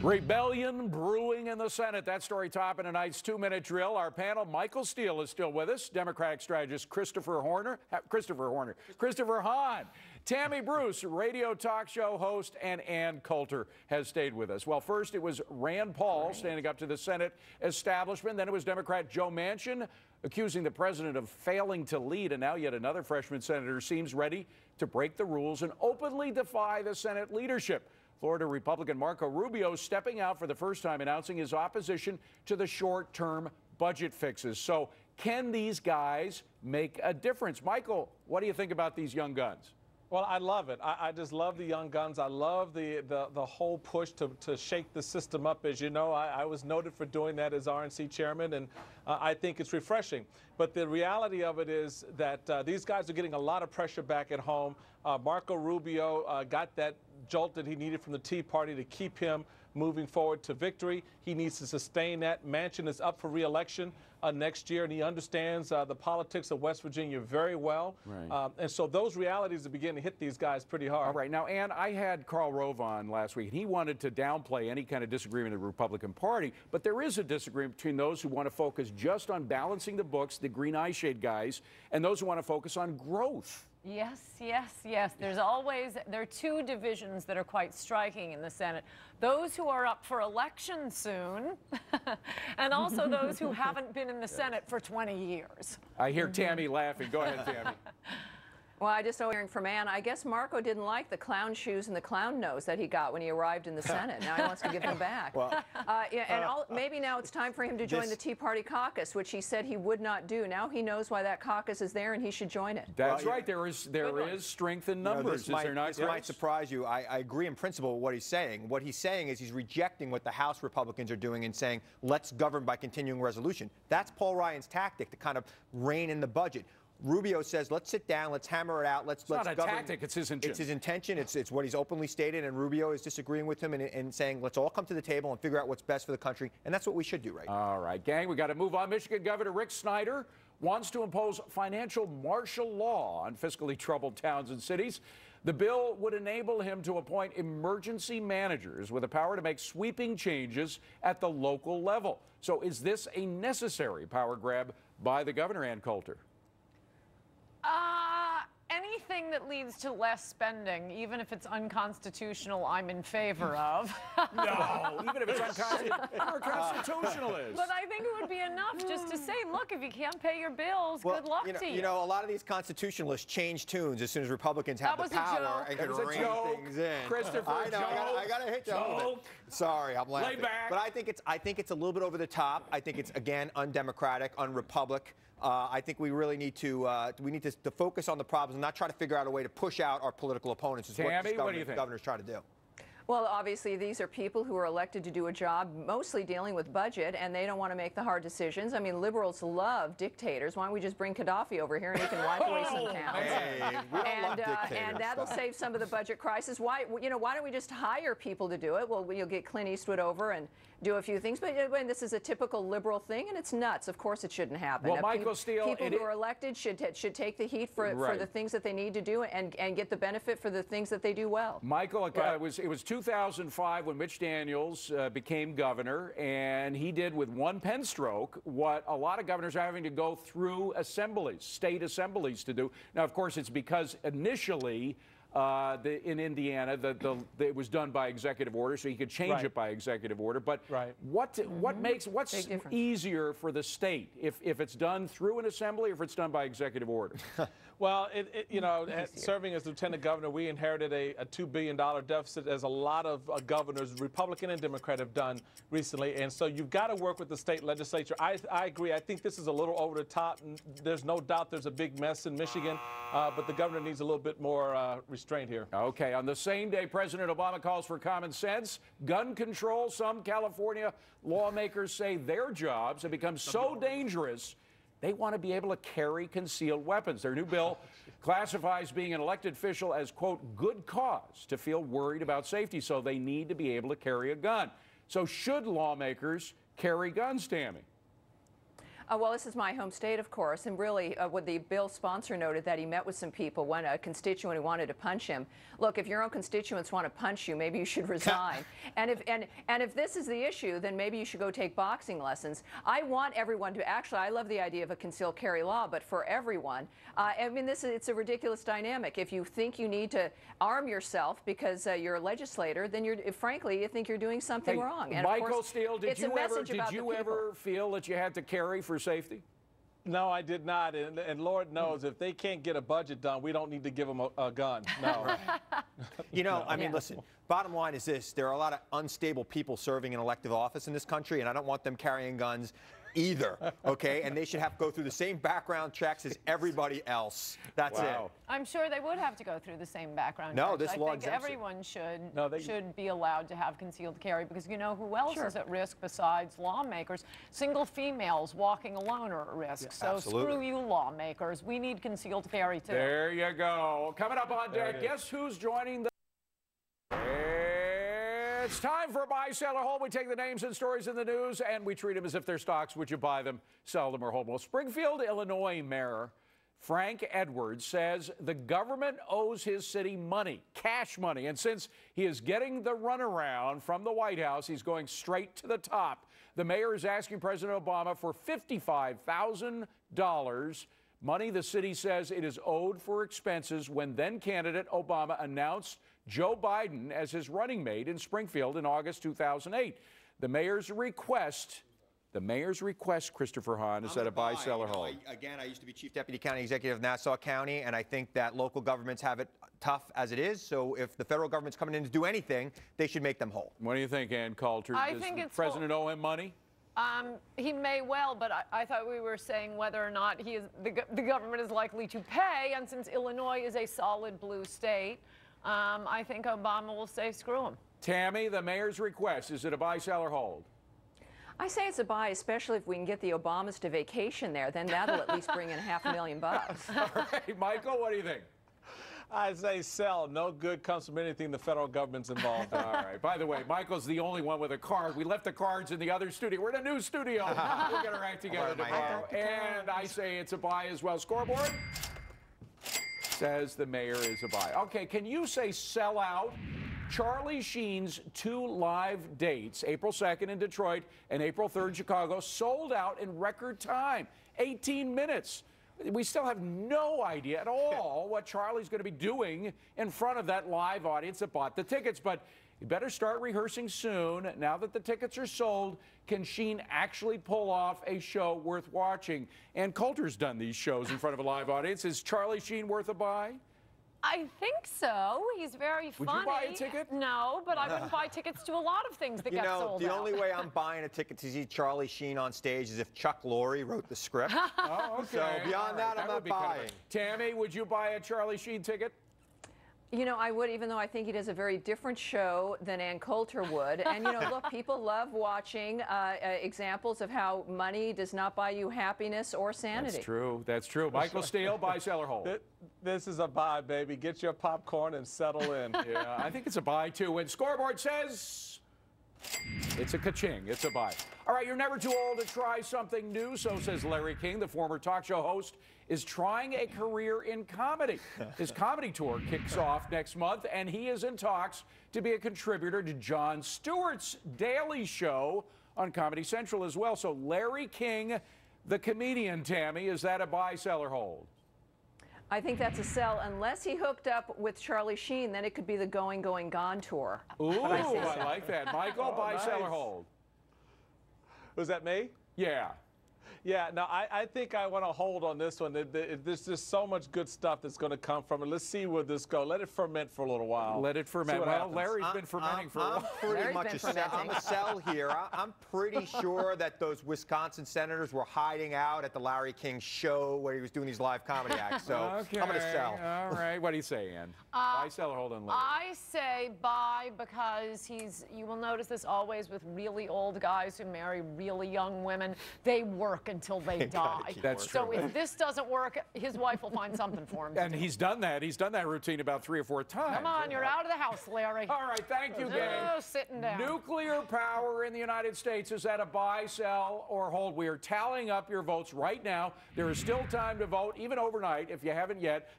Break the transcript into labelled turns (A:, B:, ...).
A: Rebellion brewing in the Senate. That story topping tonight's 2-minute drill. Our panel, Michael Steele is still with us. Democratic strategist Christopher Hahn. Tammy Bruce, radio talk show host, and Ann Coulter has stayed with us. Well, first it was Rand Paul standing up to the Senate establishment. Then it was Democrat Joe Manchin accusing the president of failing to lead. And now yet another freshman senator seems ready to break the rules and openly defy the Senate leadership. Florida Republican Marco Rubio stepping out for the first time, announcing his opposition to the short-term budget fixes. So can these guys make a difference? Michael, what do you think about these young guns?
B: Well, I love it. I just love the young guns. I love the whole push to shake the system up. As you know, I was noted for doing that as RNC chairman, and I think it's refreshing. But the reality of it is that these guys are getting a lot of pressure back at home. Marco Rubio got that jolt that he needed from the Tea Party to keep him moving forward to victory. He needs to sustain that. Manchin is up for re-election next year, and he understands the politics of West Virginia very well.
A: Right.
B: And so those realities are beginning to hit these guys pretty hard.
A: All right. Now, Ann, I had Karl Rove on last week, and he wanted to downplay any kind of disagreement in the Republican Party, but there is a disagreement between those who want to focus just on balancing the books, the green eye shade guys, and those who want to focus on growth.
C: Yes, yes, yes. There are two divisions that are quite striking in the Senate. Those who are up for election soon, and also those who haven't been in the Senate for 20 years.
A: I hear Tammy laughing. Go ahead, Tammy.
D: Well, I just hearing from Ann, I guess Marco didn't like the clown shoes and the clown nose that he got when he arrived in the Senate. Now he wants to give them back. Well, maybe now it's time for him to join the Tea Party caucus, which he said he would not do. Now he knows why that caucus is there, and he should join it.
A: That's right. There is strength in numbers.
E: This might surprise you. I agree in principle with what he's saying. What he's saying is he's rejecting what the House Republicans are doing and saying, let's govern by continuing resolution. That's Paul Ryan's tactic to kind of rein in the budget. Rubio says, let's sit down, let's hammer it out, let's
A: not a
E: govern.
A: tactic, it's his intention.
E: It's his intention, it's what he's openly stated, and Rubio is disagreeing with him and saying, let's all come to the table and figure out what's best for the country, and that's what we should do right now.
A: All right, gang, we got to move on. Michigan Governor Rick Snyder wants to impose financial martial law on fiscally troubled towns and cities. The bill would enable him to appoint emergency managers with the power to make sweeping changes at the local level. So is this a necessary power grab by the governor, Ann Coulter?
C: Anything that leads to less spending, even if it's unconstitutional, I'm in favor of.
A: No, even if it's unconstitutional, you're a constitutionalist.
C: But I think it would be enough just to say, look, if you can't pay your bills, good luck to you.
E: You know, a lot of these constitutionalists change tunes as soon as Republicans have the power and can rein things in.
A: Christopher,
E: I know, I got to hit you a little bit. Sorry, I'm laughing.
A: Lay back.
E: But I think it's a little bit over the top. I think it's, again, undemocratic, unrepublic. I think we really need to focus on the problems and not try to figure out a way to push out our political opponents.
A: Tammy, what do you think?
E: The governor's trying to do.
D: Well, obviously, these are people who are elected to do a job mostly dealing with budget, and they don't want to make the hard decisions. I mean, liberals love dictators. Why don't we just bring Gaddafi over here and he can wipe away some towns?
E: Hey, we don't love dictators.
D: And that'll save some of the budget crisis. Why don't we just hire people to do it? Well, you'll get Clint Eastwood over and do a few things. But this is a typical liberal thing, and it's nuts. Of course, it shouldn't happen.
A: Well, Michael Steele,
D: people who are elected should take the heat for the things that they need to do and get the benefit for the things that they do well.
A: Michael, it was 2005 when Mitch Daniels became governor, and he did with one pen stroke what a lot of governors are having to go through assemblies, state assemblies to do. Now, of course, it's because initially in Indiana, it was done by executive order, so you could change it by executive order. But what's easier for the state if it's done through an assembly or if it's done by executive order?
B: Well, serving as lieutenant governor, we inherited a $2 billion deficit, as a lot of governors, Republican and Democrat, have done recently. And so you've got to work with the state legislature. I agree. I think this is a little over the top. There's no doubt there's a big mess in Michigan, but the governor needs a little bit more restraint here.
A: Okay. On the same day, President Obama calls for common sense, gun control. Some California lawmakers say their jobs have become so dangerous they want to be able to carry concealed weapons. Their new bill classifies being an elected official as, quote, good cause to feel worried about safety, so they need to be able to carry a gun. So should lawmakers carry guns, Tammy?
D: Well, this is my home state, of course, and really what the bill sponsor noted that he met with some people when a constituent who wanted to punch him. Look, if your own constituents want to punch you, maybe you should resign. and if this is the issue, then maybe you should go take boxing lessons. I want everyone to actually, I love the idea of a concealed carry law, but for everyone. I mean, it's a ridiculous dynamic. If you think you need to arm yourself because you're a legislator, then frankly, you think you're doing something wrong. And
A: Michael Steele, did you ever feel that you had to carry for safety?
B: No, I did not. And Lord knows, if they can't get a budget done, we don't need to give them a gun. No.
E: You know, I mean, listen, bottom line is this. There are a lot of unstable people serving in elective office in this country, and I don't want them carrying guns either, okay? And they should have to go through the same background checks as everybody else. That's it.
C: I'm sure they would have to go through the same background
E: checks.
C: No,
E: this law
C: exempts it. Everyone should be allowed to have concealed carry, because you know who else is at risk besides lawmakers? Single females walking alone are at risk. So screw you, lawmakers. We need concealed carry too.
A: There you go. Coming up on deck, guess who's joining the... It's time for Buy, Sell, or Hold. We take the names and stories in the news, and we treat them as if they're stocks. Would you buy them, sell them, or hold them? Well, Springfield, Illinois Mayor Frank Edwards says the government owes his city money, cash money. And since he is getting the runaround from the White House, he's going straight to the top. The mayor is asking President Obama for $55,000, money the city says it is owed for expenses when then-candidate Obama announced Joe Biden as his running mate in Springfield in August 2008. The mayor's request, Christopher Hahn, is that a buy, sell, or hold?
E: Again, I used to be Chief Deputy County Executive of Nassau County, and I think that local governments have it tough as it is. So if the federal government's coming in to do anything, they should make them whole.
A: What do you think, Ann Coulter? Does the president owe him money?
C: He may well, but I thought we were saying whether or not the government is likely to pay, and since Illinois is a solid blue state, I think Obama will say screw him.
A: Tammy, the mayor's request, is it a buy, sell, or hold?
D: I say it's a buy, especially if we can get the Obamas to vacation there. Then that'll at least bring in $500,000 bucks.
A: All right, Michael, what do you think?
B: I say sell. No good comes from anything the federal government's involved in.
A: All right. By the way, Michael's the only one with a card. We left the cards in the other studio. We're in a new studio. We'll get our act together tomorrow. And I say it's a buy as well. Scoreboard says the mayor is a buy. Okay, can you say sell out? Charlie Sheen's 2 live dates, April 2nd in Detroit and April 3rd in Chicago, sold out in record time, 18 minutes. We still have no idea at all what Charlie's going to be doing in front of that live audience that bought the tickets. But you better start rehearsing soon. Now that the tickets are sold, can Sheen actually pull off a show worth watching? And Coulter's done these shows in front of a live audience. Is Charlie Sheen worth a buy?
C: I think so. He's very funny.
A: Would you buy a ticket?
C: No, but I wouldn't buy tickets to a lot of things that get sold out.
E: The only way I'm buying a ticket to see Charlie Sheen on stage is if Chuck Lorre wrote the script.
A: Oh, okay.
E: So beyond that, I'm not buying.
A: Tammy, would you buy a Charlie Sheen ticket?
D: You know, I would, even though I think he does a very different show than Ann Coulter would. And, you know, look, people love watching examples of how money does not buy you happiness or sanity.
A: That's true. That's true. Michael Steele, buy, sell, or hold?
B: This is a buy, baby. Get your popcorn and settle in.
A: Yeah, I think it's a buy, too. When Scoreboard says it's a ka-ching, it's a buy. All right, you're never too old to try something new, so says Larry King, the former talk show host, is trying a career in comedy. His comedy tour kicks off next month, and he is in talks to be a contributor to Jon Stewart's Daily Show on Comedy Central as well. So Larry King, the comedian, Tammy, is that a buy, sell, or hold?
D: I think that's a sell. Unless he hooked up with Charlie Sheen, then it could be the Going, Going, Gone tour.
A: Ooh, I like that. Michael, buy,
B: nice.
A: sell, or hold?
B: Was that me?
A: Yeah.
B: Yeah, no, I think I want to hold on this one. There's just so much good stuff that's going to come from it. Let's see where this goes. Let it ferment for a little while.
A: Let it ferment. Well,
B: happens.
A: Larry's been fermenting for a while.
E: Pretty much I'm a sell here. I'm pretty sure that those Wisconsin senators were hiding out at the Larry King show where he was doing these live comedy acts. So
A: okay.
E: I'm going to sell.
A: All right. What do you say, Ann? Buy, sell, or hold on Larry?
C: I say buy because you will notice this always with really old guys who marry really young women. They work work until they die.
A: That's
C: so
A: true.
C: if this doesn't work, his wife will find something for him to
A: And
C: do.
A: he's done that. He's done that routine about 3 or 4 times.
C: Come on, you're out of the house, Larry.
A: All right, thank you, gang.
C: No sitting down.
A: Nuclear power in the United States, is that a buy, sell, or hold? We are tallying up your votes right now. There is still time to vote, even overnight, if you haven't yet.